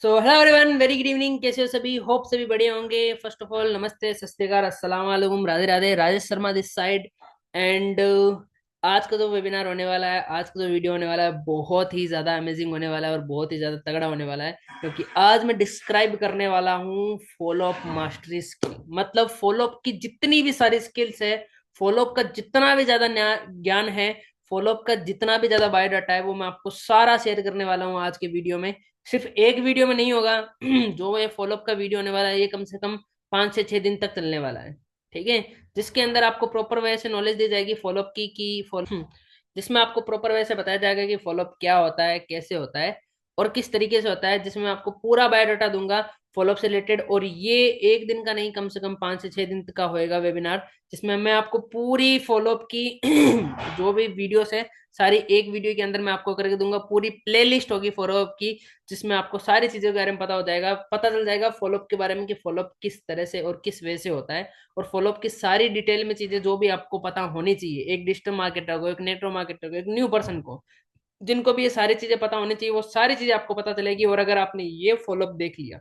So hello everyone, very good evening. कैसे हो सभी? होप सभी बढ़िया होंगे। फर्स्ट ऑफ ऑल नमस्ते, सत श्री अकाल, अस्सलाम वालेकुम, Radhe Radhe. Rajesh Sharma this side. And आज का जो वेबिनार होने वाला है, आज का जो वीडियो होने वाला है, बहुत ही ज्यादा अमेजिंग होने वाला है और बहुत ही ज्यादा तगड़ा होने वाला है। क्योंकि आज मैं डिस्क्राइब करने वाला हूँ फॉलो अप मास्टरी स्किल। मतलब फॉलो अप की जितनी भी सारी स्किल्स है, फॉलो अप का जितना भी ज्यादा ज्ञान है, फॉलो अप का जितना भी ज्यादा बायोडाटा है, वो मैं आपको सारा शेयर करने वाला हूँ आज के वीडियो में। सिर्फ एक वीडियो में नहीं होगा। जो ये फॉलोअप का वीडियो होने वाला है, ये कम से कम 5 से 6 दिन तक चलने वाला है। ठीक है। जिसके अंदर आपको प्रॉपर वे से नॉलेज दी जाएगी फॉलोअप की कि फॉलो जिसमें आपको प्रॉपर वे से बताया जाएगा कि फॉलोअप क्या होता है, कैसे होता है और किस तरीके से होता है। जिसमें मैं आपको पूरा बायोडाटा दूंगा फॉलोअप से रिलेटेड। और ये एक दिन का नहीं, कम से कम 5 से 6 दिन तक का होएगा वेबिनार, जिसमें मैं आपको पूरी फॉलोअप की जो भी वीडियोस है, सारी एक वीडियो के अंदर मैं आपको करके दूंगा। पूरी प्लेलिस्ट होगी फॉलोअप की, जिसमें आपको सारी चीजों के बारे में पता हो जाएगा, पता चल जाएगा फॉलोअप के बारे में कि फॉलोअप किस तरह से और किस वे से होता है। और फॉलोअप की सारी डिटेल में चीजें जो भी आपको पता होनी चाहिए, एक डिजिटल मार्केटर को, एक नेटवर्क मार्केटर को, एक न्यू पर्सन को, जिनको भी ये सारी चीजें पता होनी चाहिए, वो सारी चीजें आपको पता चलेगी। और अगर आपने ये फॉलोअप देख लिया,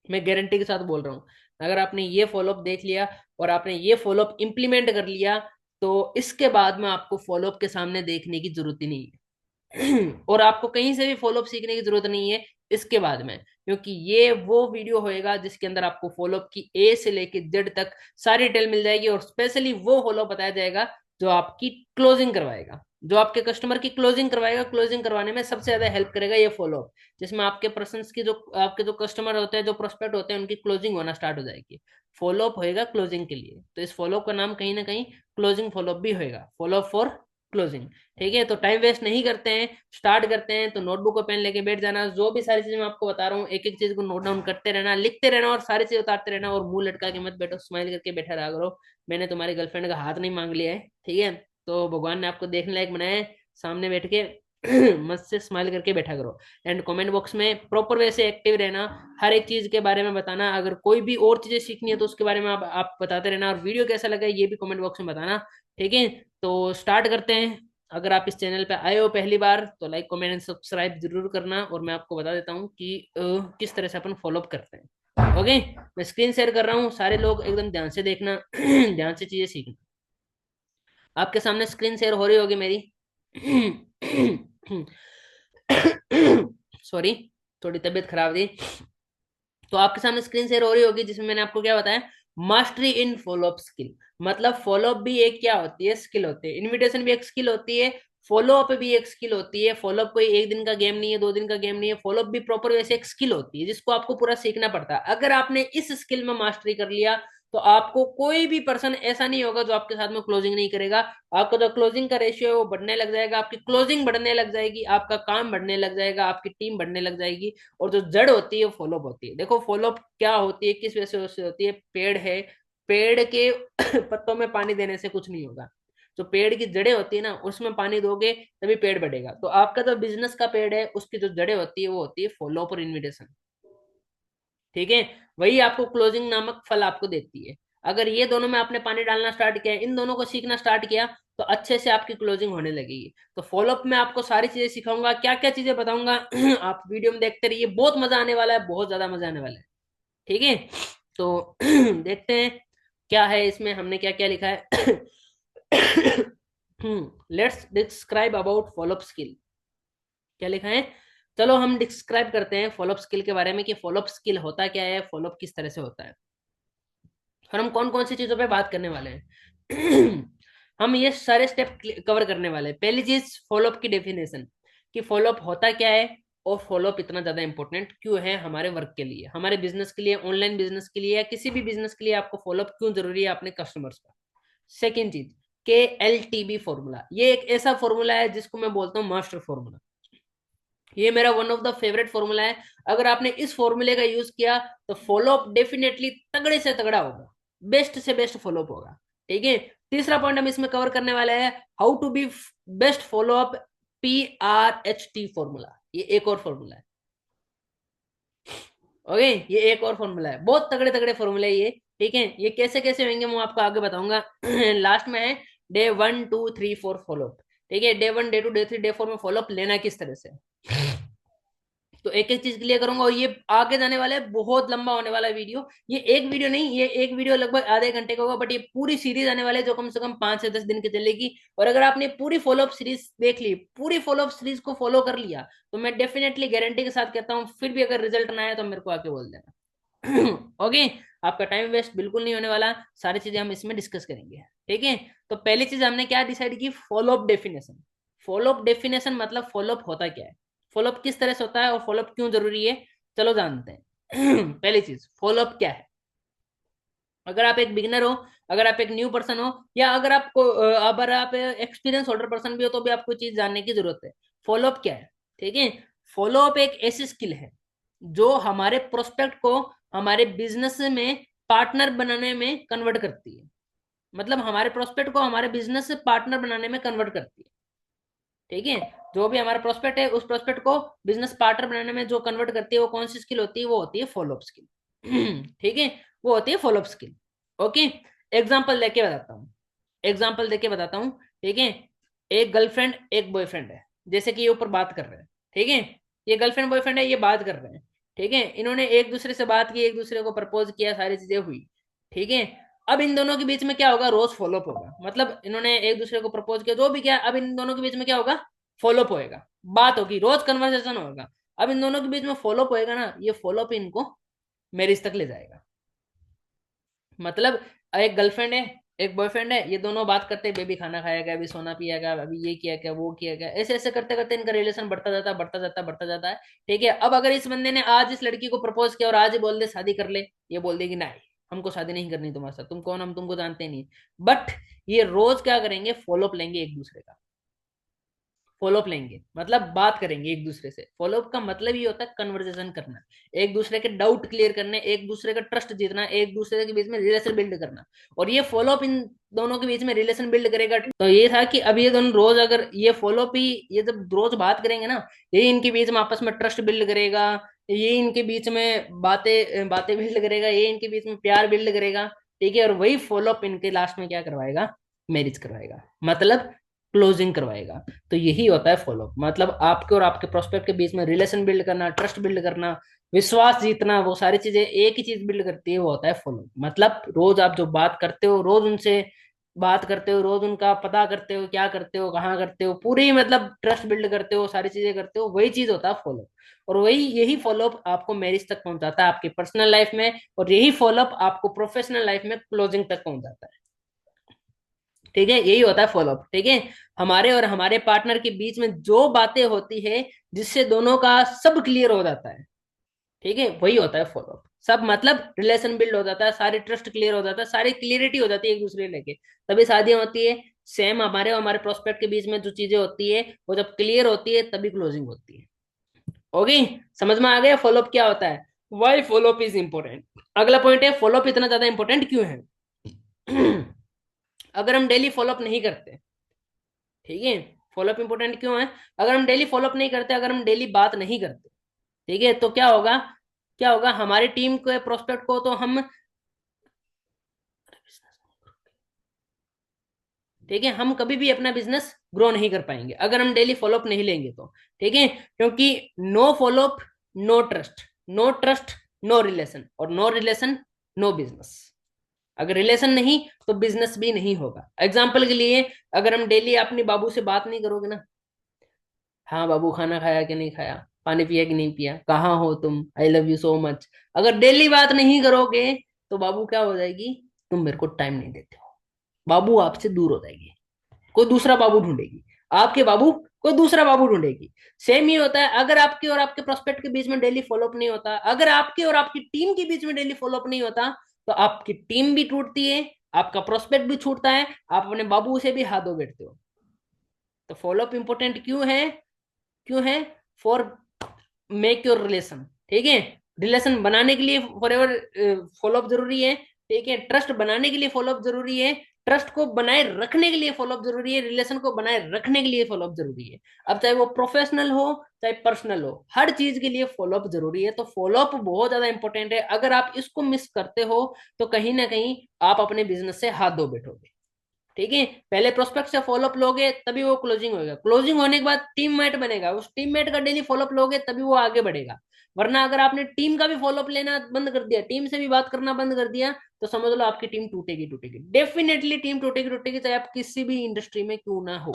मैं गारंटी के साथ बोल रहा हूँ, अगर आपने ये फॉलोअप देख लिया और आपने ये फॉलोअप इंप्लीमेंट कर लिया, तो इसके बाद में आपको फॉलोअप के सामने देखने की जरूरत ही नहीं है। और आपको कहीं से भी फॉलोअप सीखने की जरूरत नहीं है इसके बाद में। क्योंकि ये वो वीडियो होएगा जिसके अंदर आपको फॉलोअप की ए से लेके जेड तक सारी डिटेल मिल जाएगी। और स्पेशली वो फॉलोअप बताया जाएगा जो आपकी क्लोजिंग करवाएगा, जो आपके कस्टमर की क्लोजिंग करवाएगा। क्लोजिंग करवाने में सबसे ज्यादा हेल्प करेगा ये फॉलोअप, जिसमें आपके पर्सन्स की जो आपके जो कस्टमर होते हैं, जो प्रोस्पेक्ट होते हैं, उनकी क्लोजिंग होना स्टार्ट हो जाएगी। फॉलोअप होएगा क्लोजिंग के लिए, तो इस फॉलोअप का नाम कहीं ना कहीं क्लोजिंग फॉलोअप भी होएगा, फॉलोअप फॉर क्लोजिंग। ठीक है, तो टाइम वेस्ट नहीं करते हैं, स्टार्ट करते हैं। तो नोटबुक और पेन लेके बैठ जाना। जो भी सारी चीजें मैं आपको बता रहा हूँ, एक एक चीज को नोट डाउन करते रहना, लिखते रहना और सारी चीज उतारते रहना। और मुंह लटका के मत बैठो, स्माइल करके बैठा रहा करो। मैंने तुम्हारी गर्लफ्रेंड का हाथ नहीं मांग लिया है, ठीक है? तो भगवान ने आपको देखने लायक बनाया है, सामने बैठ के मस्त से स्माइल करके बैठा करो। एंड कमेंट बॉक्स में प्रॉपर वे से एक्टिव रहना, हर एक चीज के बारे में बताना। अगर कोई भी और चीजें सीखनी है तो उसके बारे में आप बताते रहना। और वीडियो कैसा लगा ये भी कमेंट बॉक्स में बताना। ठीक है, तो स्टार्ट करते हैं। अगर आप इस चैनल पे आए हो पहली बार तो लाइक कमेंट एंड सब्सक्राइब जरूर करना। और मैं आपको बता देता हूँ कि किस तरह से अपन फॉलोअप करते हैं। ओके, मैं स्क्रीन शेयर कर रहा हूँ, सारे लोग एकदम ध्यान से देखना। ध्यान से चीजें सीखना। आपके सामने स्क्रीन शेयर हो रही होगी मेरी। सॉरी, थोड़ी तबीयत खराब थी। तो आपके सामने स्क्रीन शेयर हो रही होगी, जिसमें मैंने आपको क्या बताया, मास्टरी इन फॉलोअप स्किल। मतलब फॉलोअप भी एक क्या होती है, स्किल होती है। इनविटेशन भी एक स्किल होती है, फॉलोअप भी एक स्किल होती है। फॉलोअप कोई एक दिन का गेम नहीं है, 2 दिन का गेम नहीं है। फॉलोअप भी प्रॉपर वैसे एक स्किल होती है, जिसको आपको पूरा सीखना पड़ता है। अगर आपने इस स्किल में मास्टरी कर लिया, तो आपको कोई भी पर्सन ऐसा नहीं होगा जो आपके साथ में क्लोजिंग नहीं करेगा। आपका जो क्लोजिंग का रेशियो है वो बढ़ने लग जाएगा, आपकी क्लोजिंग बढ़ने लग जाएगी, आपका काम बढ़ने लग जाएगा, आपकी टीम बढ़ने लग जाएगी। और जो जड़ होती है वो फॉलोअप होती है। देखो फॉलोअप क्या होती है, किस वजह से होती है। पेड़ है, पेड़ के पत्तों में पानी देने से कुछ नहीं होगा। जो पेड़ की जड़ें होती है ना, उसमें पानी दोगे तभी पेड़ बढ़ेगा। तो आपका जो बिजनेस का पेड़ है, उसकी जो जड़ें होती है वो होती है फॉलोअप और इन्विटेशन। ठीक है, वही आपको क्लोजिंग नामक फल आपको देती है। अगर ये दोनों में आपने पानी डालना स्टार्ट किया, इन दोनों को सीखना स्टार्ट किया, तो अच्छे से आपकी क्लोजिंग होने लगेगी। तो फॉलोअप में आपको सारी चीजें सिखाऊंगा, क्या क्या चीजें बताऊंगा। आप वीडियो में देखते रहिए, बहुत मजा आने वाला है, बहुत ज्यादा मजा आने वाला है। ठीक है, तो देखते हैं क्या है इसमें, हमने क्या क्या लिखा है। Let's describe about follow up skill. क्या लिखा है, चलो हम डिस्क्राइब करते हैं फॉलोअप स्किल के बारे में कि फॉलोअप स्किल होता क्या है, फॉलोअप किस तरह से होता है, और हम कौन कौन सी चीजों पे बात करने वाले हैं। हम ये सारे स्टेप कवर करने वाले हैं। पहली चीज, फॉलोअप की डेफिनेशन, कि फॉलोअप होता क्या है और फॉलोअप इतना ज्यादा इंपॉर्टेंट क्यों है हमारे वर्क के लिए, हमारे बिजनेस के लिए, ऑनलाइन बिजनेस के लिए, या किसी भी बिजनेस के लिए आपको फॉलोअप क्यों जरूरी है अपने कस्टमर्स का। सेकेंड चीज, के एल टी बी फॉर्मूला। ये एक ऐसा फॉर्मूला है जिसको मैं बोलता हूँ मास्टर फॉर्मूला। ये मेरा one of the favourite formula है। अगर आपने इस फॉर्मूले का यूज किया तो फॉलोअप डेफिनेटली तगड़े से तगड़ा होगा, बेस्ट से बेस्ट फॉलोअप होगा। ठीक है, तीसरा पॉइंट हम इसमें कवर करने वाले हैं, how to be best follow up, PRHT formula. ये एक और फॉर्मूला है। ओके, ये एक और फॉर्मूला है, बहुत तगड़े तगड़े फॉर्मूले ये। ठीक है, ये कैसे कैसे होंगे मैं आपको आगे बताऊंगा। लास्ट में है डे 1 2 3 4 फॉलोअप। ठीक है, डे 1 डे 2 डे 3 डे 4 में फॉलोअप लेना किस तरह से। तो एक एक चीज क्लियर करूंगा, और ये आगे जाने वाला है, बहुत लंबा होने वाला है वीडियो। ये एक वीडियो नहीं, ये एक वीडियो लगभग आधे घंटे का होगा, बट ये पूरी सीरीज आने वाले जो कम से कम 5 से 10 दिन की चलेगी। और अगर आपने पूरी फॉलोअप सीरीज देख ली, पूरी फॉलोअप सीरीज को फॉलो कर लिया, तो मैं डेफिनेटली गारंटी के साथ कहता हूँ, फिर भी अगर रिजल्ट ना आया तो मेरे को आके बोल देना। ओके, आपका टाइम वेस्ट बिल्कुल नहीं होने वाला, सारी चीजें हम इसमें डिस्कस करेंगे। ठीक है, तो पहली चीज हमने क्या डिसाइड की, फॉलोअप डेफिनेशन। फॉलोअप डेफिनेशन मतलब फॉलोअप होता क्या है, फॉलोअप किस तरह से होता है, और फॉलोअप क्यों जरूरी है, चलो जानते हैं। पहली चीज, फॉलोअप क्या है। अगर आप एक बिगिनर हो, अगर आप एक न्यू पर्सन हो, या अगर आप एक्सपीरियंस होल्डर पर्सन भी हो, तो भी आपको चीज जानने की जरूरत है। फॉलोअप क्या है, ठीक है। फॉलोअप एक ऐसी स्किल है जो हमारे प्रोस्पेक्ट को हमारे बिजनेस में पार्टनर बनाने में कन्वर्ट करती है। मतलब हमारे प्रोस्पेक्ट को हमारे बिजनेस से पार्टनर बनाने में कन्वर्ट करती है। ठीक है, जो भी हमारा प्रोस्पेक्ट है, उस प्रोस्पेक्ट को बिजनेस पार्टनर बनाने में जो कन्वर्ट करती है, वो कौन सी स्किल होती है, वो होती है फॉलोअप स्किल। ठीक है, वो होती है फॉलोअप स्किल। ओके, एग्जाम्पल देके बताता हूँ, एग्जाम्पल देके बताता हूँ। ठीक है, एक गर्लफ्रेंड एक बॉयफ्रेंड है, जैसे कि ये ऊपर बात कर रहे हैं। ठीक है, ये गर्लफ्रेंड बॉयफ्रेंड है, ये बात कर रहे हैं। ठीक है, इन्होंने एक दूसरे से बात की, एक दूसरे को प्रपोज किया, सारी चीजें हुई। ठीक है, अब इन दोनों के बीच में क्या होगा, रोज फॉलोअप होगा। मतलब इन्होंने एक दूसरे को प्रपोज किया, जो भी किया, अब इन दोनों के बीच में क्या होगा, फॉलोअप होएगा, बात होगी, रोज कन्वर्सेशन होगा। अब इन दोनों के बीच में फॉलोअप होएगा ना, ये फॉलोअप इनको मैरिज तक ले जाएगा। मतलब एक गर्लफ्रेंड है, एक बॉयफ्रेंड है, ये दोनों बात करते हैं, बेबी खाना खाएगा, अभी सोना पिएगा, अभी ये किया क्या, वो किया क्या, ऐसे ऐसे करते करते इनका रिलेशन बढ़ता जाता है, बढ़ता जाता है, बढ़ता जाता है। ठीक है, अब अगर इस बंदे ने आज इस लड़की को प्रपोज किया और आज ही बोल दे शादी कर ले, ये बोल देगी नहीं, हमको शादी नहीं करनी तुम्हारे साथ, तुम कौन, हम तुमको जानते नहीं। बट ये रोज क्या करेंगे, फॉलोअप लेंगे एक दूसरे का, फॉलोअप लेंगे, मतलब बात करेंगे एक दूसरे से। फॉलोअप का मतलब ये होता है कन्वर्सेशन करना, एक दूसरे के डाउट क्लियर करने, एक दूसरे का ट्रस्ट जीतना, एक दूसरे के बीच में रिलेशन बिल्ड करना। और ये फॉलोअप इन दोनों के बीच में रिलेशन बिल्ड करेगा। तो ये था कि अब ये दोनों रोज अगर ये फॉलोअप ही, ये जब रोज बात करेंगे ना, ये इनके बीच में आपस में ट्रस्ट बिल्ड करेगा, ये इनके बीच में बातें बातें बिल्ड करेगा, ये इनके बीच में प्यार बिल्ड करेगा। ठीक है, और वही फॉलोअप इनके लास्ट में क्या करवाएगा, मैरिज करवाएगा, मतलब क्लोजिंग करवाएगा। तो यही होता है फॉलोअप, मतलब आपके और आपके प्रोस्पेक्ट के बीच में रिलेशन बिल्ड करना, ट्रस्ट बिल्ड करना, विश्वास जीतना, वो सारी चीजें एक ही चीज बिल्ड करती है, वो होता है फॉलोअप। मतलब रोज आप जो बात करते हो, रोज उनसे बात करते हो, रोज उनका पता करते हो, क्या करते हो, कहाँ करते हो, पूरी मतलब ट्रस्ट बिल्ड करते हो, सारी चीजें करते हो, वही चीज होता है फॉलोअप। और वही यही फॉलोअप आपको मैरिज तक पहुंचाता है, आपकी पर्सनल लाइफ में, और यही फॉलोअप आपको प्रोफेशनल लाइफ में क्लोजिंग तक पहुंचाता है। ठीक है, यही होता है फॉलोअप। ठीक है, हमारे और हमारे पार्टनर के बीच में जो बातें होती है, जिससे दोनों का सब क्लियर हो जाता है। ठीक है, वही होता है फॉलोअप। सब मतलब रिलेशन बिल्ड हो जाता है, सारी ट्रस्ट क्लियर हो जाता है, सारी क्लियरिटी हो जाती है एक दूसरे लेके, तभी शादियां होती है। सेम हमारे और हमारे प्रोस्पेक्ट के बीच में जो चीजें होती है, वो जब क्लियर होती है तभी क्लोजिंग होती है। होगी, समझ में आ गया फॉलोअप क्या होता है, वाई फॉलोअप इज इंपॉर्टेंट। अगला पॉइंट है, फॉलोअप इतना ज्यादा इंपॉर्टेंट क्यों है। अगर हम डेली फॉलोअप नहीं करते, ठीक है, फॉलोअप इंपॉर्टेंट क्यों है, अगर हम डेली फॉलोअप नहीं करते, अगर हम डेली बात नहीं करते, ठीक है, तो क्या होगा, क्या होगा, हमारी टीम के प्रोस्पेक्ट को तो हम, ठीक है, हम कभी भी अपना बिजनेस ग्रो नहीं कर पाएंगे अगर हम डेली फॉलोअप नहीं लेंगे तो। ठीक है, क्योंकि no follow up no trust, no trust no relation, और नो रिलेशन नो बिजनेस। अगर रिलेशन नहीं तो बिजनेस भी नहीं होगा। एग्जाम्पल के लिए, अगर हम डेली अपनी बाबू से बात नहीं करोगे ना, हाँ बाबू खाना खाया कि नहीं खाया, पानी पिया कि नहीं पिया, कहाँ हो तुम, I love you so much, अगर डेली बात नहीं करोगे, तो बाबू क्या हो जाएगी, तुम मेरे को टाइम नहीं देते हो, बाबू आपसे दूर हो जाएगी, कोई दूसरा बाबू ढूंढेगी, आपके बाबू कोई दूसरा बाबू ढूंढेगी। सेम ही होता है, अगर आपके और आपके प्रोस्पेक्ट के बीच में डेली फॉलोअप नहीं होता, अगर आपके और आपकी टीम के बीच में डेली फॉलोअप नहीं होता, तो आपकी टीम भी टूटती है, आपका प्रोस्पेक्ट भी छूटता है, आप अपने बाबू से भी हाथ धो बैठते हो। तो फॉलोअप इंपॉर्टेंट क्यों है, क्यों है, फॉर मेक योर रिलेशन। ठीक है, रिलेशन बनाने के लिए फॉर एवर फॉलोअप जरूरी है। ठीक है, ट्रस्ट बनाने के लिए फॉलोअप जरूरी है, ट्रस्ट को बनाए रखने के लिए फॉलोअप जरूरी है, रिलेशन को बनाए रखने के लिए फॉलोअप जरूरी है। अब चाहे वो प्रोफेशनल हो चाहे पर्सनल हो, हर चीज के लिए फॉलोअप जरूरी है। तो फॉलोअप बहुत ज्यादा इंपॉर्टेंट है, अगर आप इसको मिस करते हो तो कहीं ना कहीं आप अपने बिजनेस से हाथ धो बैठोगे। ठीक है, पहले प्रोस्पेक्ट से फॉलोअप लोगे तभी वो क्लोजिंग होगा, क्लोजिंग होने के बाद टीममेट बनेगा, उस टीममेट का डेली फॉलोअप लोगे तभी वो आगे बढ़ेगा। वरना अगर आपने टीम का भी फॉलोअप लेना बंद कर दिया, टीम से भी बात करना बंद कर दिया, तो समझ लो आपकी टीम टूटेगी, टूटेगी डेफिनेटली, टीम टूटेगी, टूटेगी, चाहे आप किसी भी इंडस्ट्री में क्यों ना हो।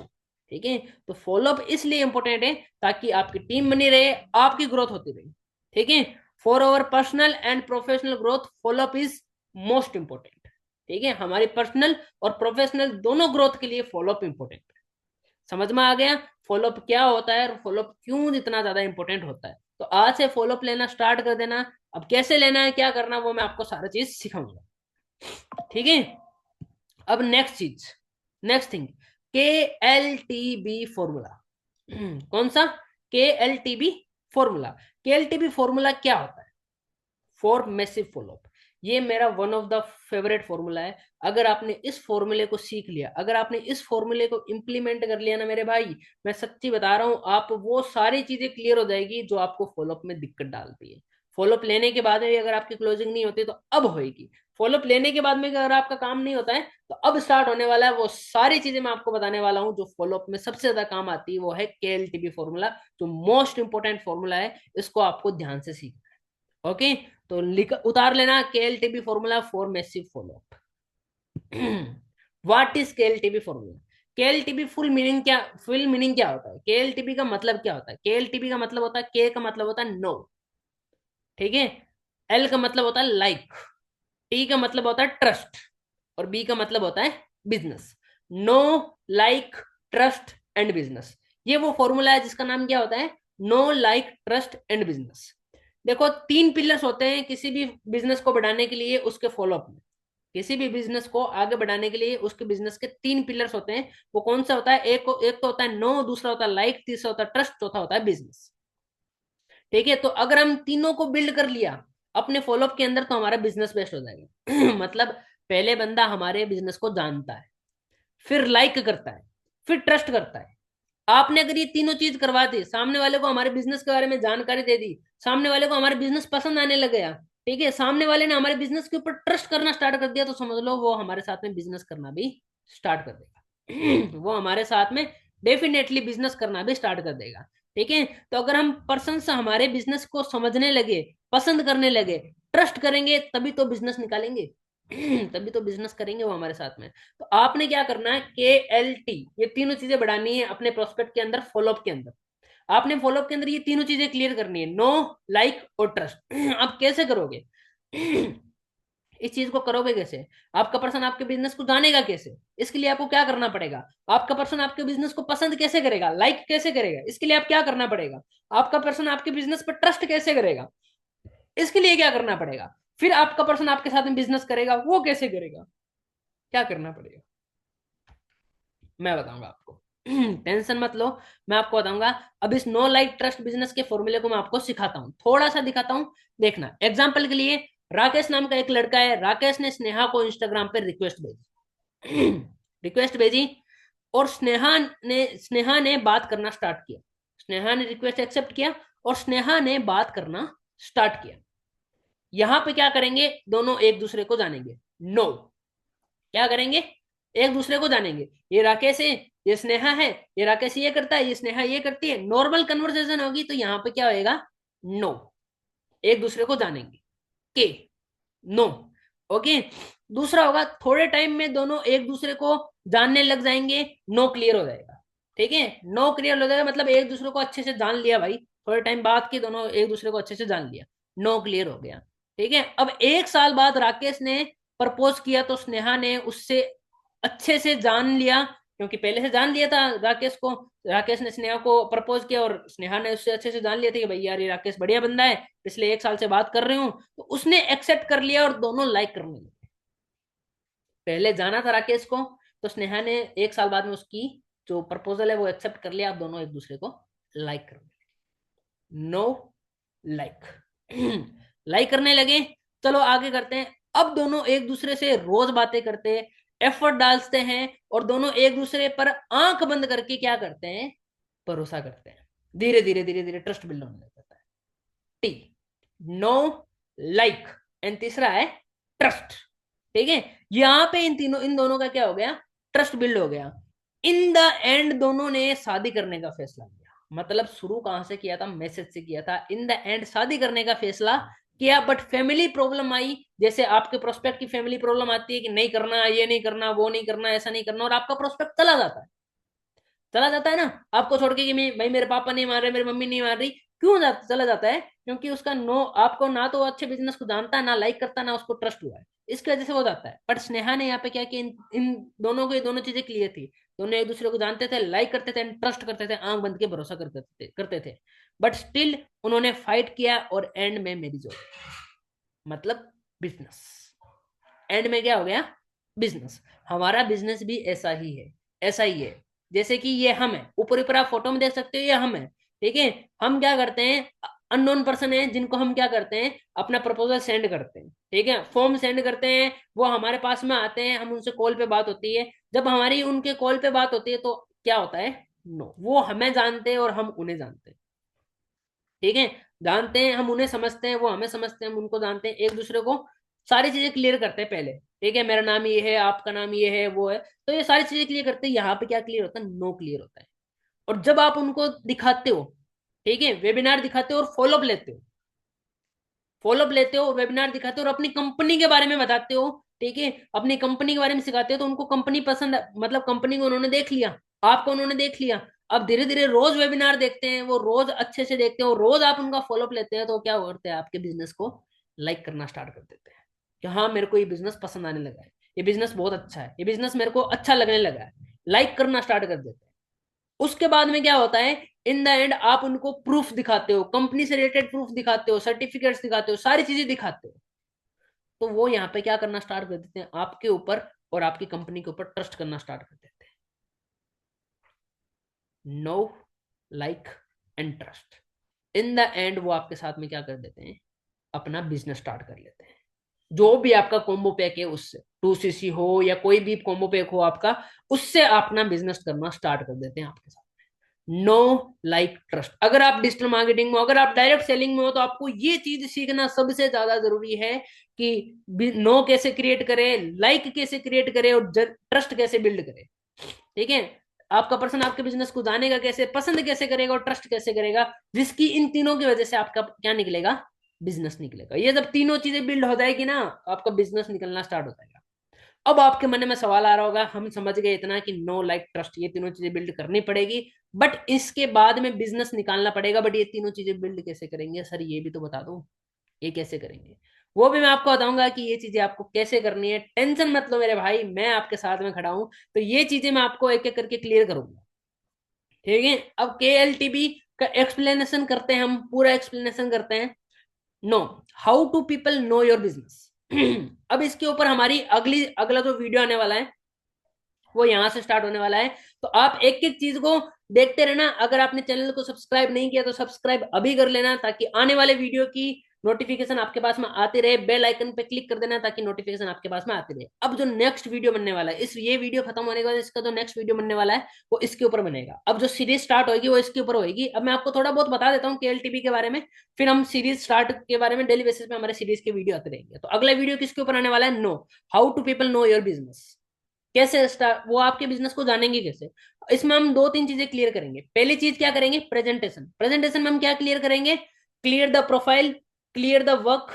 ठीक है, तो फॉलोअप इसलिए इंपॉर्टेंट है ताकि आपकी टीम बनी रहे, आपकी ग्रोथ होती रहे। ठीक है, for our personal and professional growth follow up is most important. ठीक है, हमारी पर्सनल और प्रोफेशनल दोनों ग्रोथ के लिए फॉलोअप इंपॉर्टेंट है। समझ में आ गया फॉलोअप क्या होता है और फॉलोअप क्यों इतना ज्यादा इंपॉर्टेंट होता है। तो आज से फॉलोअप लेना स्टार्ट कर देना। अब कैसे लेना है, क्या करना, वो मैं आपको सारा चीज सिखाऊंगा। ठीक है, अब नेक्स्ट चीज, नेक्स्ट थिंग, के एल टी बी फॉर्मूला। कौन सा? के एल टी बी फॉर्मूला। के एल टी बी फॉर्मूला क्या होता है? For massive follow up. ये मेरा one of the favourite formula है। अगर आपने इस फॉर्मूले को सीख लिया, अगर आपने इस फॉर्मूले को इंप्लीमेंट कर लिया ना मेरे भाई, मैं सच्ची बता रहा हूं, आप वो सारी चीजें क्लियर हो जाएगी जो आपको फॉलोअप में दिक्कत डालती है। फॉलोअप लेने के बाद में भी अगर आपकी क्लोजिंग नहीं होती तो अब होएगी। फॉलोअप लेने के बाद में अगर आपका काम नहीं होता है तो अब स्टार्ट होने वाला है। वो सारी चीजें मैं आपको बताने वाला हूं जो फॉलोअप में सबसे ज्यादा काम आती है, वो है के एल टी बी फॉर्मूला, जो मोस्ट इंपोर्टेंट फॉर्मूला है। इसको आपको ध्यान से सीखना। ओके, तो लिख उतार लेना, KLTB formula for massive follow up. What is KLTB formula? KLTB full meaning क्या होता है? केएलटीबी का मतलब क्या होता है? केएलटीबी का मतलब होता है, के का मतलब होता है नो, ठीक है, एल का मतलब होता है लाइक, टी का मतलब होता है ट्रस्ट, और बी का मतलब होता है business. Know, like, trust and business, ये वो फॉर्मूला है जिसका नाम क्या होता है? Know, like, trust and business. देखो, तीन पिलर्स होते हैं किसी भी बिजनेस को बढ़ाने के लिए, उसके फॉलोअप में। किसी भी बिजनेस को आगे बढ़ाने के लिए उसके बिजनेस के तीन पिलर्स होते हैं। वो कौन सा होता है? एक तो होता है नो, दूसरा होता है लाइक, तीसरा होता है ट्रस्ट, चौथा होता है बिजनेस। ठीक है, तो अगर हम तीनों को बिल्ड कर लिया अपने फॉलोअप के अंदर तो हमारा बिजनेस बेस्ट हो जाएगा। मतलब पहले बंदा हमारे बिजनेस को जानता है, फिर लाइक करता है, फिर ट्रस्ट करता है। आपने अगर ये तीनों चीज करवा दी, सामने वाले को हमारे बिजनेस के बारे में जानकारी दे दी, सामने वाले को हमारे बिजनेस पसंद आने लग गया, ठीक है, सामने वाले ने हमारे बिजनेस के ऊपर ट्रस्ट करना स्टार्ट कर दिया, तो समझ लो वो हमारे साथ में बिजनेस करना भी स्टार्ट कर देगा। वो हमारे साथ में डेफिनेटली बिजनेस करना भी स्टार्ट कर देगा। ठीक है, तो अगर हम पर्सन से हमारे बिजनेस को समझने लगे, पसंद करने लगे, ट्रस्ट करेंगे, तभी तो बिजनेस निकालेंगे। तभी तो बिजनेस करेंगे वो हमारे साथ में। तो आपने क्या करना है? के एल टी, ये तीनों चीजें बढ़ानी है अपने प्रोस्पेक्ट के अंदर, फॉलोअप के अंदर। आपने फॉलोअप के अंदर ये तीनों चीजें क्लियर करनी है, नो, लाइक और ट्रस्ट। आप कैसे करोगे? इस चीज को करोगे कैसे? आपका पर्सन आपके बिजनेस को जानेगा कैसे? इसके लिए आपको क्या करना पड़ेगा? आपका पर्सन आपके बिजनेस को पसंद कैसे करेगा, लाइक कैसे करेगा? इसके लिए आप क्या करना पड़ेगा? आपका पर्सन आपके बिजनेस पर ट्रस्ट कैसे करेगा? इसके लिए क्या करना पड़ेगा? फिर आपका पर्सन आपके साथ में बिजनेस करेगा, वो कैसे करेगा? क्या करना पड़ेगा? मैं बताऊंगा आपको। टेंशन मत लो, मैं आपको बताऊंगा। अब इस नो लाइक ट्रस्ट बिजनेस के फॉर्मूले को मैं आपको सिखाता हूँ, थोड़ा सा दिखाता हूँ। देखना, एग्जांपल के लिए, राकेश नाम का एक लड़का है, राकेश ने स्नेहा को इंस्टाग्राम पे रिक्वेस्ट भेजी। रिक्वेस्ट भेजी, और स्नेहा ने बात करना स्टार्ट किया। स्नेहा ने रिक्वेस्ट एक्सेप्ट किया और स्नेहा ने बात करना स्टार्ट किया। यहां पे क्या करेंगे? दोनों एक दूसरे को जानेंगे। नो, क्या करेंगे? एक दूसरे को जानेंगे। ये राकेश है, ये स्नेहा है, ये राकेश ये करता है, ये स्नेहा ये करती है, नॉर्मल कन्वर्सेशन होगी, तो यहाँ पे क्या होएगा? नो, एक दूसरे को जानेंगे, के, नो। ओके, दूसरा होगा, थोड़े टाइम में दोनों एक दूसरे को जानने लग जाएंगे, नो क्लियर हो जाएगा। ठीक है, नो क्लियर हो जाएगा मतलब एक दूसरे को अच्छे से जान लिया भाई, थोड़े टाइम बाद के दोनों एक दूसरे को अच्छे से जान लिया, नो क्लियर हो गया। ठीक है, अब एक साल बाद राकेश ने प्रपोज किया तो स्नेहा ने उससे अच्छे से जान लिया, क्योंकि पहले से जान लिया था राकेश को। राकेश ने स्नेहा को प्रपोज किया और स्नेहा ने उससे अच्छे से जान लिया था कि भाई यार ये राकेश बढ़िया बंदा है, पिछले एक साल से बात कर रही हूँ, तो उसने एक्सेप्ट कर लिया और दोनों लाइक करने लगे। पहले जाना था राकेश को, तो स्नेहा ने एक साल बाद में उसकी जो प्रपोजल है वो एक्सेप्ट कर लिया, अब दोनों एक दूसरे को लाइक करने लगे। नो, लाइक, लाइक करने लगे। चलो आगे करते हैं। अब दोनों एक दूसरे से रोज बातें करते हैं, एफर्ट डालते हैं, और दोनों एक दूसरे पर आंख बंद करके क्या करते हैं? भरोसा करते हैं। धीरे धीरे धीरे धीरे ट्रस्ट बिल्ड होने लग जाता है। टी, नो, लाइक, एंड तीसरा है ट्रस्ट। ठीक है, यहां पे इन दोनों का क्या हो गया? ट्रस्ट बिल्ड हो गया। इन द एंड दोनों ने शादी करने का फैसला किया। मतलब शुरू कहां से किया था, मैसेज से किया था, इन द एंड शादी करने का फैसला किया। बट फैमिली प्रॉब्लम आई, जैसे आपके प्रोस्पेक्ट की फैमिली प्रॉब्लम आती है कि नहीं करना, ये नहीं करना, वो नहीं करना, ऐसा नहीं करना, और आपका प्रोस्पेक्ट चला जाता है, चला जाता है ना आपको छोड़ के कि मैं भाई मेरे पापा नहीं मान रहे, मेरी मम्मी नहीं मान रही। क्यों चला जाता है? क्योंकि उसका नो, आपको ना तो वो अच्छे बिजनेस को जानता है, ना लाइक करता है, ना उसको ट्रस्ट हुआ है, इसकी वजह से वो जाता है। बट स्नेहा ने यहाँ पे क्या किया, इन दोनों को ये दोनों चीजें क्लियर थी। दोनों एक दूसरे को जानते थे, लाइक करते थे, ट्रस्ट करते थे, आंख बंद के भरोसा करते थे। बट स्टिल उन्होंने फाइट किया और एंड में मैरिज हो गई। मतलब बिजनेस, एंड में क्या हो गया, बिजनेस। हमारा बिजनेस भी ऐसा ही है, ऐसा ही है। जैसे कि ये हम है, ऊपर ऊपर आप फोटो में देख सकते हो, ये हम है, ठीक है। हम क्या करते हैं, अननोन पर्सन है जिनको हम क्या करते हैं, अपना प्रपोजल सेंड करते हैं, ठीक है, फॉर्म सेंड करते हैं, वो हमारे पास में आते हैं, हम उनसे कॉल पे बात होती है। जब हमारी उनके कॉल पे बात होती है तो क्या होता है, नो, वो हमें जानते हैं और हम उन्हें जानते हैं, ठीक है। जानते हैं, हम उन्हें समझते हैं, वो हमें समझते हैं, हम उनको जानते हैं, एक दूसरे को सारी चीजें क्लियर करते हैं पहले, ठीक है, मेरा नाम ये है, आपका नाम ये है, वो है, तो ये सारी चीजें क्लियर करते हैं। यहाँ पे क्या क्लियर होता है, नो क्लियर होता है। और जब आप उनको दिखाते हो, ठीक है, वेबिनार दिखाते हो और फॉलोअप लेते हो, फॉलोअप लेते हो, वेबिनार दिखाते हो और अपनी कंपनी के बारे में बताते हो, ठीक है, अपनी कंपनी के बारे में सिखाते हो, तो उनको कंपनी पसंद, मतलब कंपनी को उन्होंने देख लिया, आपको उन्होंने देख लिया। अब धीरे धीरे रोज वेबिनार देखते हैं, वो रोज अच्छे से देखते हैं, और रोज आप उनका फॉलोअप लेते हैं, तो क्या करते हैं, आपके बिजनेस को लाइक करना स्टार्ट कर देते हैं कि हाँ मेरे को ये बिजनेस पसंद आने लगा है, ये बिजनेस बहुत अच्छा है, ये बिजनेस मेरे को अच्छा लगने लगा है, लाइक करना स्टार्ट कर देते हैं। उसके बाद में क्या होता है, इन द एंड आप उनको प्रूफ दिखाते हो, कंपनी से रिलेटेड प्रूफ दिखाते हो, सर्टिफिकेट्स दिखाते हो, सारी चीजें दिखाते हो, तो वो यहाँ पे क्या करना स्टार्ट कर देते हैं, आपके ऊपर और आपकी कंपनी के ऊपर ट्रस्ट करना स्टार्ट कर देते हैं। Know, like and trust. In the end वो आपके साथ में क्या कर देते हैं, अपना बिजनेस स्टार्ट कर लेते हैं। जो भी आपका कॉम्बो पैक है उससे, 2cc हो या कोई भी कॉम्बो पैक हो आपका, उससे अपना बिजनेस करना स्टार्ट कर देते हैं आपके साथ। Know, like, trust. अगर आप डिजिटल मार्केटिंग में, अगर आप डायरेक्ट सेलिंग में हो, तो आपको ये चीज सीखना सबसे ज्यादा जरूरी है कि नो कैसे क्रिएट करें, लाइक कैसे क्रिएट करें, और ट्रस्ट कैसे बिल्ड करें, ठीक है। आपका पर्सन आपके बिजनेस को जानेगा कैसे, पसंद कैसे करेगा और ट्रस्ट कैसे करेगा, जिसकी इन तीनों की वजह से आपका क्या निकलेगा, बिजनेस निकलेगा। ये जब तीनों चीजें बिल्ड हो जाएगी ना, आपका बिजनेस निकलना स्टार्ट हो जाएगा। अब आपके मन में सवाल आ रहा होगा, हम समझ गए इतना कि नो, लाइक, ट्रस्ट, ये तीनों चीजें बिल्ड करनी पड़ेगी, बट इसके बाद में बिजनेस निकालना पड़ेगा। बट ये तीनों चीजें बिल्ड कैसे करेंगे सर, ये भी तो बता दो, ये कैसे करेंगे? वो भी मैं आपको बताऊंगा कि ये चीजें आपको कैसे करनी है। टेंशन मत लो मेरे भाई, मैं आपके साथ में खड़ा हूं, तो ये चीजें मैं आपको एक एक करके क्लियर करूंगा, ठीक है। अब KLTB का एक्सप्लेनेशन करते हैं, हम पूरा एक्सप्लेनेशन करते हैं। Know, how to people know your business. अब इसके ऊपर हमारी अगला जो वीडियो आने वाला है वो यहां से स्टार्ट होने वाला है। तो आप एक एक चीज को देखते रहना। अगर आपने चैनल को सब्सक्राइब नहीं किया तो सब्सक्राइब अभी कर लेना, ताकि आने वाले वीडियो की नोटिफिकेशन आपके पास में आते रहे। बेल आइकन पे क्लिक कर देना ताकि नोटिफिकेशन आपके पास में आते रहे। अब जो नेक्स्ट वीडियो बनने वाला है, इस ये वीडियो खत्म होने के बाद इसका जो नेक्स्ट वीडियो बनने वाला है वो इसके ऊपर बनेगा। अब जो सीरीज स्टार्ट होगी वो इसके ऊपर होगी। अब मैं आपको थोड़ा बहुत बता देता हूँ KLTB के बारे में, फिर हम सीरीज स्टार्ट के बारे में डेली बेसिस पे हमारे सीरीज के वीडियो आते रहेंगे। तो अगला वीडियो किसके ऊपर आने वाला है, know, how to people know your business. कैसे स्टार्ट, वो आपके बिजनेस को जानेंगे कैसे। इसमें हम दो तीन चीजें क्लियर करेंगे। पहली चीज क्या करेंगे, प्रेजेंटेशन। प्रेजेंटेशन में हम क्या क्लियर करेंगे, clear the profile, clear the work,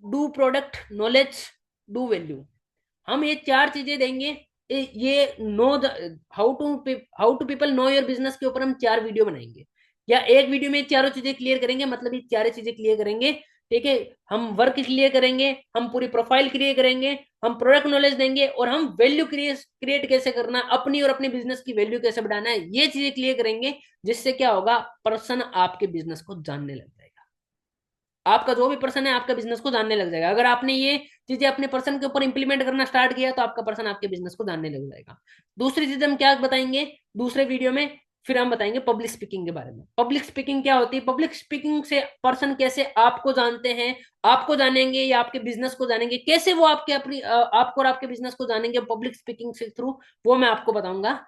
do product knowledge, do value. हम ये चार चीजें देंगे। ये know, how to people know your business के ऊपर हम चार वीडियो बनाएंगे, या एक वीडियो में चारों चीजें क्लियर करेंगे, मतलब ये चारों चीजें क्लियर करेंगे, ठीक है। हम वर्क क्लियर करेंगे, हम पूरी प्रोफाइल क्लियर करेंगे, हम प्रोडक्ट नॉलेज देंगे, और हम वैल्यू क्रिएट कैसे करना, अपनी और अपने बिजनेस की वैल्यू कैसे बढ़ाना है, ये चीजें क्लियर करेंगे। जिससे क्या होगा, पर्सन आपके बिजनेस को जानने लग जाएगा। आपका जो भी पर्सन है आपका बिजनेस को जानने लग जाएगा। अगर आपने ये चीजें अपने पर्सन के ऊपर इंप्लीमेंट करना स्टार्ट किया तो आपका पर्सन आपके बिजनेस को जानने लग जाएगा। दूसरी चीज हम क्या बताएंगे दूसरे वीडियो में, फिर हम बताएंगे पब्लिक स्पीकिंग के बारे में। पब्लिक स्पीकिंग क्या होती है, पब्लिक स्पीकिंग से पर्सन कैसे आपको जानते हैं, आपको जानेंगे या आपके बिजनेस को जानेंगे, कैसे वो आपके अपनी आपको और आपके बिजनेस को जानेंगे पब्लिक स्पीकिंग से थ्रू, वो मैं आपको बताऊंगा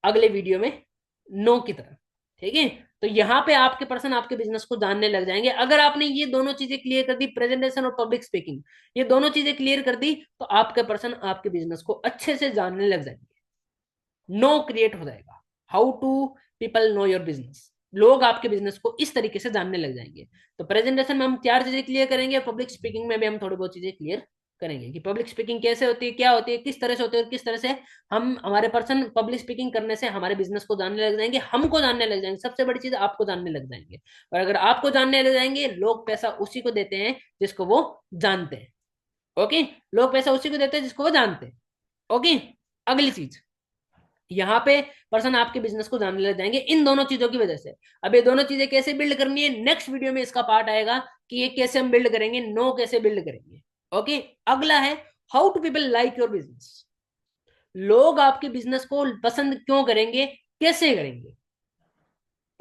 अगले वीडियो में, नो की तरह, ठीक है। तो यहाँ पे आपके पर्सन आपके बिजनेस को जानने लग जाएंगे। अगर आपने ये दोनों चीजें क्लियर कर दी, प्रेजेंटेशन और पब्लिक स्पीकिंग, ये दोनों चीजें क्लियर कर दी, तो आपके पर्सन आपके बिजनेस को अच्छे से जानने लग जाएंगे। नो क्रिएट हो जाएगा। How to people know your business, लोग आपके बिजनेस को इस तरीके से जानने लग जाएंगे। तो प्रेजेंटेशन में हम 4 चीजें क्लियर करेंगे, पब्लिक स्पीकिंग में भी हम थोड़ी बहुत चीजें क्लियर करेंगे कि पब्लिक स्पीकिंग कैसे होती है, क्या होती है, किस तरह से होती है, और किस तरह से हम हमारे पर्सन पब्लिक स्पीकिंग करने से हमारे बिजनेस को जानने लग जाएंगे, हमको जानने लग जाएंगे, सबसे बड़ी चीज आपको जानने लग जाएंगे। और अगर आपको जानने लग जाएंगे, लोग पैसा उसी को देते हैं जिसको वो जानते हैं। ओके, लोग पैसा उसी को देते हैं जिसको वो जानते हैं। ओके, अगली चीज, यहाँ पे पर्सन आपके बिजनेस को जानने लग जाएंगे इन दोनों चीजों की वजह से। अब ये दोनों चीजें कैसे बिल्ड करनी है, नेक्स्ट वीडियो में इसका पार्ट आएगा कि ये कैसे हम बिल्ड करेंगे, नो कैसे बिल्ड करेंगे। ओके, अगला है how to people like your business, लोग आपके बिजनेस को पसंद क्यों करेंगे, कैसे करेंगे।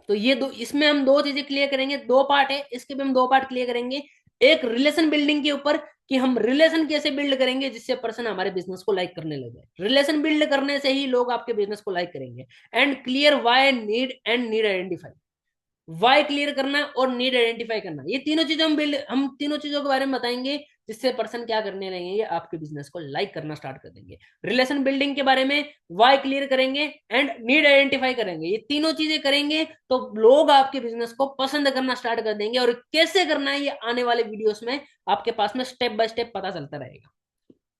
तो ये दो, इसमें हम 2 चीजें क्लियर करेंगे, 2 पार्ट है, इसके भी हम 2 पार्ट क्लियर करेंगे। एक रिलेशन बिल्डिंग के ऊपर कि हम रिलेशन कैसे बिल्ड करेंगे जिससे पर्सन हमारे बिजनेस को लाइक करने लगे, रिलेशन बिल्ड करने से ही लोग आपके बिजनेस को लाइक करेंगे। And clear why need and need identify, why clear करना और नीड आइडेंटिफाई करना, ये तीनों चीजें हम तीनों चीजों के बारे में बताएंगे जिससे पर्सन क्या करने लगेंगे, आपके बिजनेस को लाइक करना स्टार्ट कर देंगे। रिलेशन बिल्डिंग के बारे में वाई क्लियर करेंगे एंड नीड आइडेंटिफाई करेंगे, ये तीनों चीजें करेंगे तो लोग आपके बिजनेस को पसंद करना स्टार्ट कर देंगे। और कैसे करना है ये आने वाले वीडियोस में आपके पास में स्टेप बाय स्टेप पता चलता रहेगा।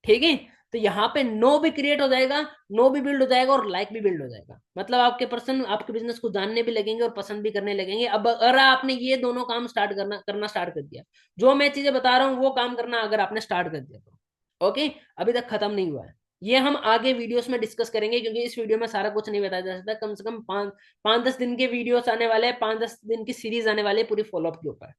ठीक है, तो यहाँ पे नो भी क्रिएट हो जाएगा, नो भी बिल्ड हो जाएगा और लाइक भी बिल्ड हो जाएगा, मतलब आपके पर्सन आपके बिजनेस को जानने भी लगेंगे और पसंद भी करने लगेंगे। अब अगर आपने ये दोनों काम स्टार्ट करना स्टार्ट कर दिया, जो मैं चीजें बता रहा हूँ वो काम करना अगर आपने स्टार्ट कर दिया तो ओके, अभी तक खत्म नहीं हुआ है, ये हम आगे वीडियोस में डिस्कस करेंगे क्योंकि इस वीडियो में सारा कुछ नहीं बताया जा सकता। कम से कम 5-10 दिन के वीडियोस आने वाले हैं, 5-10 दिन की सीरीज आने वाली है पूरी फॉलोअप के ऊपर।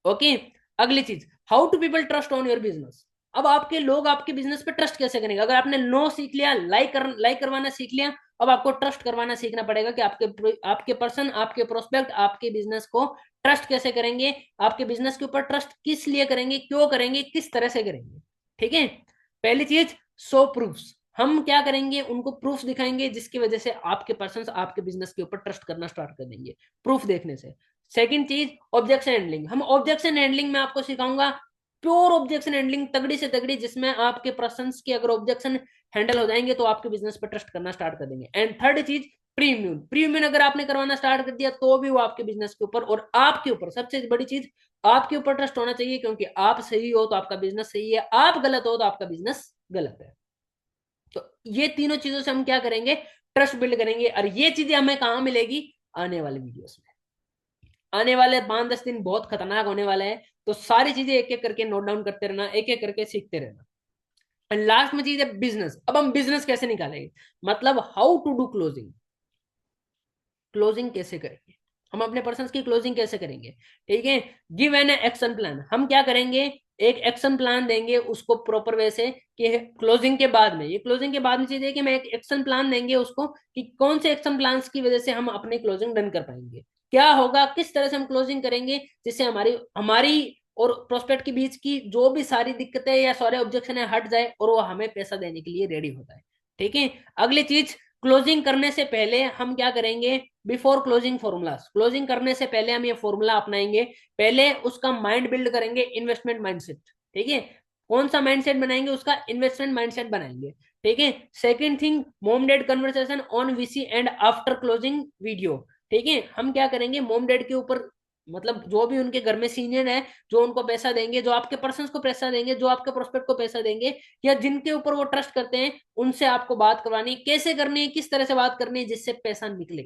ओके, अगली चीज, how to people trust on your business, अब आपके लोग आपके बिजनेस पे ट्रस्ट कैसे करेंगे। अगर आपने नो सीख लिया, लाइक करवाना सीख लिया, अब आपको ट्रस्ट करवाना सीखना पड़ेगा कि आपके पर्सन आपके प्रोस्पेक्ट आपके बिजनेस को ट्रस्ट कैसे करेंगे, आपके बिजनेस के ऊपर ट्रस्ट किस लिए करेंगे, क्यों करेंगे, किस तरह से करेंगे। ठीक है, पहली चीज, शो प्रूफ्स, हम क्या करेंगे, उनको प्रूफ दिखाएंगे जिसकी वजह से आपके पर्सन आपके बिजनेस के ऊपर ट्रस्ट करना स्टार्ट कर देंगे, प्रूफ देखने से। सेकंड चीज, ऑब्जेक्शन हैंडलिंग, हम ऑब्जेक्शन हैंडलिंग में आपको सिखाऊंगा प्योर ऑब्जेक्शन हैंडलिंग, तगड़ी से तगड़ी, जिसमें आपके पर्संस के अगर ऑब्जेक्शन हैंडल हो जाएंगे तो आपके बिजनेस पर ट्रस्ट करना स्टार्ट कर देंगे। एंड थर्ड चीज, प्रीमियम, प्रीमियम अगर आपने करवाना स्टार्ट कर दिया तो भी वो आपके बिजनेस के ऊपर और आपके ऊपर, सबसे बड़ी चीज आपके ऊपर ट्रस्ट होना चाहिए, क्योंकि आप सही हो तो आपका बिजनेस सही है, आप गलत हो तो आपका बिजनेस गलत है। तो ये तीनों चीजों से हम क्या करेंगे, ट्रस्ट बिल्ड करेंगे। और ये चीजें हमें कहां मिलेगी, आने वाले वीडियोस में। आने वाले 5-10 दिन बहुत खतरनाक होने वाले हैं, तो सारी चीजें एक एक करके नोट डाउन करते रहना, एक एक करके सीखते रहना। एंड लास्ट में चीज है बिजनेस, अब हम बिजनेस कैसे निकालेंगे, मतलब how to do closing, closing कैसे करेंगे, हम अपने पर्सन की क्लोजिंग कैसे करेंगे। ठीक है, गिव एन एक्शन प्लान, हम क्या करेंगे, एक एक्शन प्लान देंगे उसको प्रॉपर वे से कि क्लोजिंग के बाद में, ये क्लोजिंग के बाद में चीज है कि मैं एक एक्शन प्लान देंगे उसको कि कौन से एक्शन प्लान की वजह से हम अपनी क्लोजिंग डन कर पाएंगे, क्या होगा, किस तरह से हम क्लोजिंग करेंगे जिससे हमारी हमारी और प्रोस्पेक्ट के बीच की जो भी सारी दिक्कतें या सारे ऑब्जेक्शन है हट जाए और वो हमें पैसा देने के लिए रेडी होता है। ठीक है, अगली चीज, क्लोजिंग करने से पहले हम क्या करेंगे, बिफोर क्लोजिंग फॉर्मूलाज, क्लोजिंग करने से पहले हम ये फॉर्मूला अपनाएंगे, पहले उसका माइंड बिल्ड करेंगे, इन्वेस्टमेंट माइंडसेट। ठीक है, कौन सा माइंडसेट बनाएंगे, उसका इन्वेस्टमेंट माइंडसेट बनाएंगे। ठीक है, second thing, mom dad conversation on VC and after closing video. ठीक है, हम क्या करेंगे, मॉम डैड के ऊपर, मतलब जो भी उनके घर में सीनियर है, जो उनको पैसा देंगे, जो आपके पर्सन को पैसा देंगे, जो आपके प्रोस्पेक्ट को पैसा देंगे, या जिनके ऊपर वो ट्रस्ट करते हैं, उनसे आपको बात करवानी, कैसे करनी है, किस तरह से बात करनी है जिससे पैसा निकले।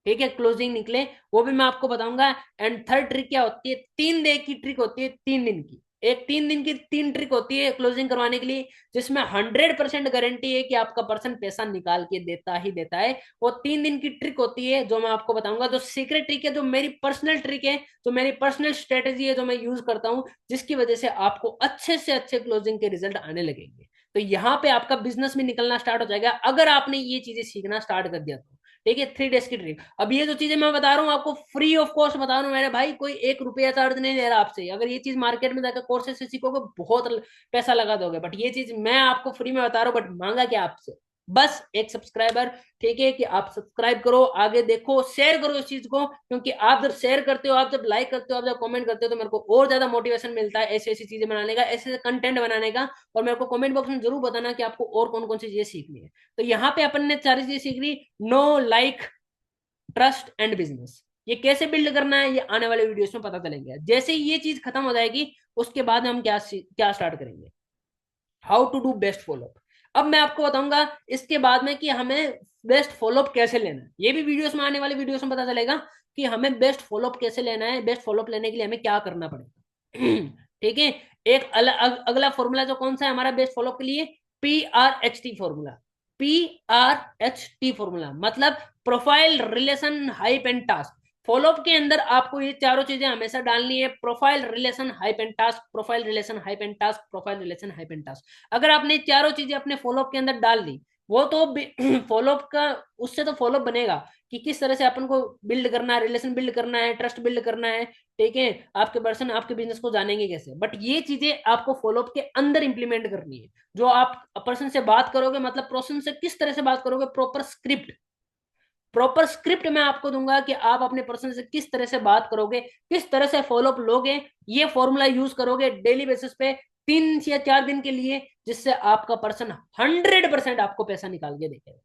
ठीक है, क्लोजिंग निकले, वो भी मैं आपको बताऊंगा। एंड थर्ड ट्रिक क्या होती है, 3 डे की ट्रिक होती है, 3 दिन की, एक 3 दिन की 3 ट्रिक होती है क्लोजिंग करवाने के लिए, जिसमें 100% गारंटी है कि आपका पर्सन पैसा निकाल के देता ही देता है। वो 3 दिन की ट्रिक होती है जो मैं आपको बताऊंगा, जो सीक्रेट ट्रिक है, जो मेरी पर्सनल ट्रिक है, जो मेरी पर्सनल स्ट्रेटेजी है, जो मैं यूज करता हूं, जिसकी वजह से आपको अच्छे से अच्छे क्लोजिंग के रिजल्ट आने लगेंगे। तो यहाँ पे आपका बिजनेस भी निकलना स्टार्ट हो जाएगा अगर आपने ये चीजें सीखना स्टार्ट कर दिया तो। ठीक है, 3 डेज की ट्रिक, अब ये जो चीजें मैं बता रहा हूँ आपको फ्री ऑफ कॉस्ट बता रहा हूँ मेरे भाई, कोई 1 रुपया चार्ज नहीं ले रहा आपसे। अगर ये चीज मार्केट में जाकर कोर्सेस से सीखोगे बहुत पैसा लगा दोगे, बट ये चीज मैं आपको फ्री में बता रहा हूँ, बट मांगा क्या आपसे, बस एक सब्सक्राइबर। ठीक है कि आप सब्सक्राइब करो, आगे देखो, शेयर करो इस चीज को, क्योंकि आप जब शेयर करते हो, आप जब लाइक करते हो, आप जब कमेंट करते हो, तो मेरे को और ज्यादा मोटिवेशन मिलता है ऐसी ऐसी चीजें बनाने का, ऐसे कंटेंट बनाने का। और मेरे को कमेंट बॉक्स में जरूर बताना कि आपको और कौन कौन सी चीजें सीखनी है। तो यहाँ पे अपन ने सारी चीजें सीख ली, no, like, trust and business. ये कैसे बिल्ड करना है, ये आने वाले वीडियोस में पता चलेंगे। जैसे ही ये चीज खत्म हो जाएगी, उसके बाद हम क्या क्या स्टार्ट करेंगे, how to do best follow up. अब मैं आपको बताऊंगा इसके बाद में कि हमें बेस्ट फॉलोअप कैसे लेना है। ये भी वीडियोस में, आने वाले वीडियोस में पता चलेगा कि हमें बेस्ट फॉलोअप कैसे लेना है, बेस्ट फॉलोअप लेने के लिए हमें क्या करना पड़ेगा। ठीक है। एक अगला फॉर्मूला जो कौन सा है हमारा बेस्ट फॉलोअप के लिए, PRHT फॉर्मूला। PRHT फॉर्मूला मतलब profile, relation, hype and task. Follow up के अंदर आपको ये चारों चीजें हमेशा डालनी है, profile, relation, hype and task, profile, relation, hype and task, profile, relation, hype and task. अगर आपने चारों चीजें अपने फॉलोअप के अंदर डाल दी, वो तो फॉलोअप का, उससे तो फॉलोअप बनेगा कि किस तरह से अपन को बिल्ड करना है, रिलेशन बिल्ड करना है, ट्रस्ट बिल्ड करना है। ठीक है। आपके पर्सन आपके बिजनेस को जानेंगे कैसे, बट ये चीजें आपको फॉलोअप के अंदर इंप्लीमेंट करनी है। जो आप पर्सन से बात करोगे, मतलब पर्सन से किस तरह से बात करोगे, प्रॉपर स्क्रिप्ट, प्रॉपर स्क्रिप्ट मैं आपको दूंगा कि आप अपने पर्सन से किस तरह से बात करोगे, किस तरह से फॉलोअप लोगे। ये फॉर्मूला यूज करोगे डेली बेसिस पे 3 या 4 दिन के लिए, जिससे आपका पर्सन 100% आपको पैसा निकाल के देखेगा।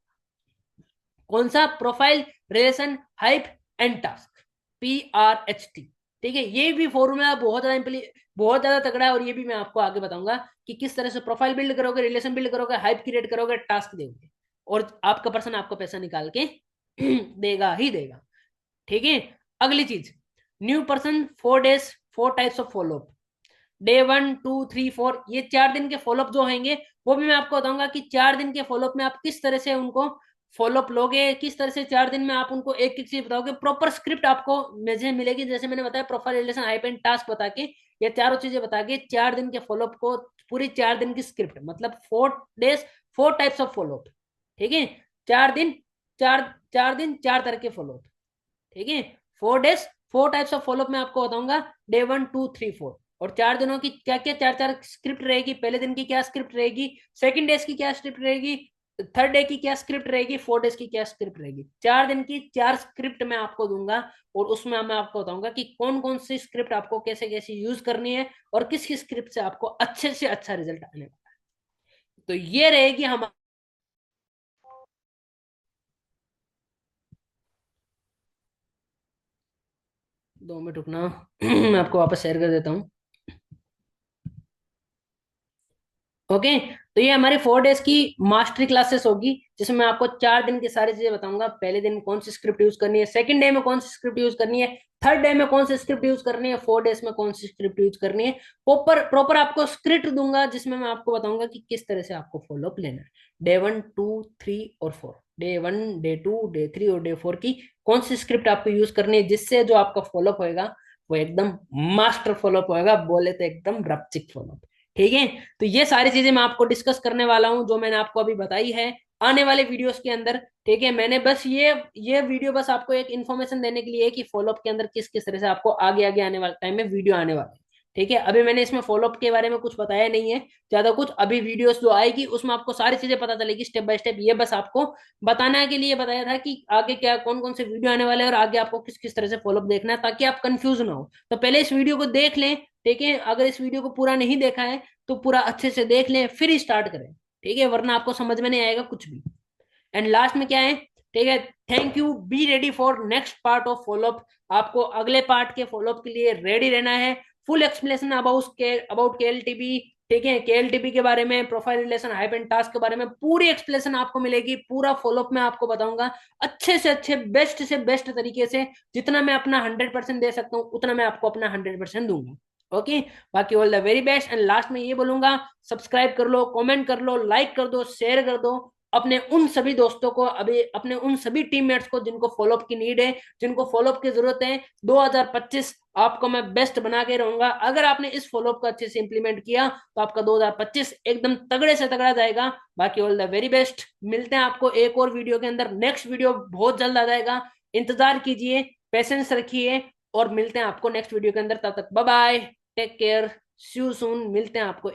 कौन सा, profile, relation, hype and task, PRHT। ठीक है। ये भी फॉर्मूला बहुत ज्यादा तगड़ा है, और ये भी मैं आपको आगे बताऊंगा कि किस तरह से प्रोफाइल बिल्ड करोगे, रिलेशन बिल्ड करोगे, हाइप क्रिएट करोगे, टास्क दोगे, और आपका पर्सन आपको पैसा निकाल के देगा ही देगा। ठीक है। अगली चीज, new person 4 days, 4 types of follow up. Day 1, 2, 3, 4, ये 4 दिन के फॉलोअप जो होंगे, वो भी मैं आपको बताऊंगा कि 4 दिन के फॉलोअप में आप किस तरह से उनको फॉलोअप लोगे, किस तरह से 4 दिन में आप उनको एक एक चीज बताओगे। प्रॉपर स्क्रिप्ट आपको मुझे मिलेगी, जैसे मैंने बताया, profile, relation, hype and task बता के, ये चारों चीजें बता के 4 दिन के फॉलोअप को, पूरी 4 दिन की स्क्रिप्ट, मतलब 4 डेज, 4 टाइप्स ऑफ फॉलोअप। ठीक है। 4 दिन, 4 दिन 4 तरह के फॉलोअप। ठीक है। 4 डेज, 4 टाइप्स ऑफ फॉलोअप मैं आपको बताऊंगा, डे 1, 2, 3, 4। और 4 दिनों की क्या क्या चार चार स्क्रिप्ट रहेगी, पहले दिन की क्या स्क्रिप्ट रहेगी, सेकंड डेज की क्या स्क्रिप्ट रहेगी, थर्ड डे की क्या स्क्रिप्ट रहेगी, 4 डेज की क्या स्क्रिप्ट रहेगी। 4 दिन की 4 स्क्रिप्ट मैं आपको दूंगा, और उसमें मैं आपको बताऊंगा कि कौन कौन सी स्क्रिप्ट आपको कैसे कैसे यूज करनी है, और किस किस स्क्रिप्ट से आपको अच्छे से अच्छा रिजल्ट आने वाला है। तो ये रहेगी हम। 2 मिनट रुकना। मैं आपको वापस शेयर कर देता हूँ। ओके। तो ये हमारी 4 डेज की मास्टरी क्लासेस होगी, जिसमें मैं आपको 4 दिन की सारी चीजें बताऊंगा। पहले दिन कौन सी स्क्रिप्ट यूज करनी है, सेकंड डे में कौन सी स्क्रिप्ट यूज करनी है, थर्ड डे में कौन सी स्क्रिप्ट यूज करनी है, 4 डेज में कौन सी स्क्रिप्ट यूज करनी है। प्रॉपर प्रॉपर आपको स्क्रिप्ट दूंगा, जिसमें मैं आपको बताऊंगा कि किस तरह से आपको फॉलोअप लेना है। डे 1, 2, 3 और 4, डे 1, डे 2, डे 3 और डे 4 की कौन सी स्क्रिप्ट आपको यूज करनी है, जिससे जो आपका फॉलोअप होएगा वो एकदम मास्टर फॉलोअप होएगा, बोले तो एकदम रपचिक फॉलोअप। ठीक है। तो ये सारी चीजें मैं आपको डिस्कस करने वाला हूं, जो मैंने आपको अभी बताई है आने वाले वीडियोस के अंदर। ठीक है। मैंने बस ये वीडियो बस आपको एक इन्फॉर्मेशन देने के लिए है कि फॉलोअप के अंदर किस किस तरह से आपको आगे आगे आने वाले टाइम में वीडियो आने वाला है। ठीक है। अभी मैंने इसमें फॉलोअप के बारे में कुछ बताया नहीं है ज्यादा कुछ, अभी वीडियोस जो आएगी उसमें आपको सारी चीजें पता चलेगी स्टेप बाय स्टेप। ये बस आपको बताने के लिए बताया था कि आगे क्या कौन कौन से वीडियो आने वाले हैं, और आगे आपको किस किस तरह से फॉलोअप देखना है, ताकि आप कंफ्यूज ना हो। तो पहले इस वीडियो को देख लें। ठीक है। अगर इस वीडियो को पूरा नहीं देखा है तो पूरा अच्छे से देख लें, फिर स्टार्ट करें। ठीक है। वरना आपको समझ में नहीं आएगा कुछ भी। एंड लास्ट में क्या है, ठीक है, thank you, be ready for next part of follow up. आपको अगले पार्ट के फॉलोअप के लिए रेडी रहना है। Full explanation about KLTB। ठीक है। KLTB के बारे में, profile, relation, hype and task के बारे में पूरी एक्सप्लेनेशन आपको मिलेगी। पूरा फॉलोअप में आपको बताऊंगा अच्छे से अच्छे, बेस्ट से बेस्ट तरीके से। जितना मैं अपना 100% दे सकता हूँ, उतना मैं आपको अपना 100% दूंगा। ओके। बाकी all the very best. And last में ये बोलूंगा, सब्सक्राइब कर लो, कमेंट कर लो, लाइक कर दो, शेयर कर दो अपने उन सभी दोस्तों को, अभी अपने उन सभी टीममेट्स को जिनको फॉलोअप की नीड है, जिनको फॉलोअप की जरूरत है। 2025 आपको मैं बेस्ट बना के रहूंगा। अगर आपने इस फॉलोअप को अच्छे से इंप्लीमेंट किया, तो आपका 2025 एकदम तगड़े से तगड़ा जाएगा। बाकी ऑल द वेरी बेस्ट। मिलते हैं आपको एक और वीडियो के अंदर। नेक्स्ट वीडियो बहुत जल्द आ जाएगा, इंतजार कीजिए, पेशेंस रखिए, और मिलते हैं आपको नेक्स्ट वीडियो के अंदर। तब तक bye bye, take care, see you soon. मिलते हैं आपको।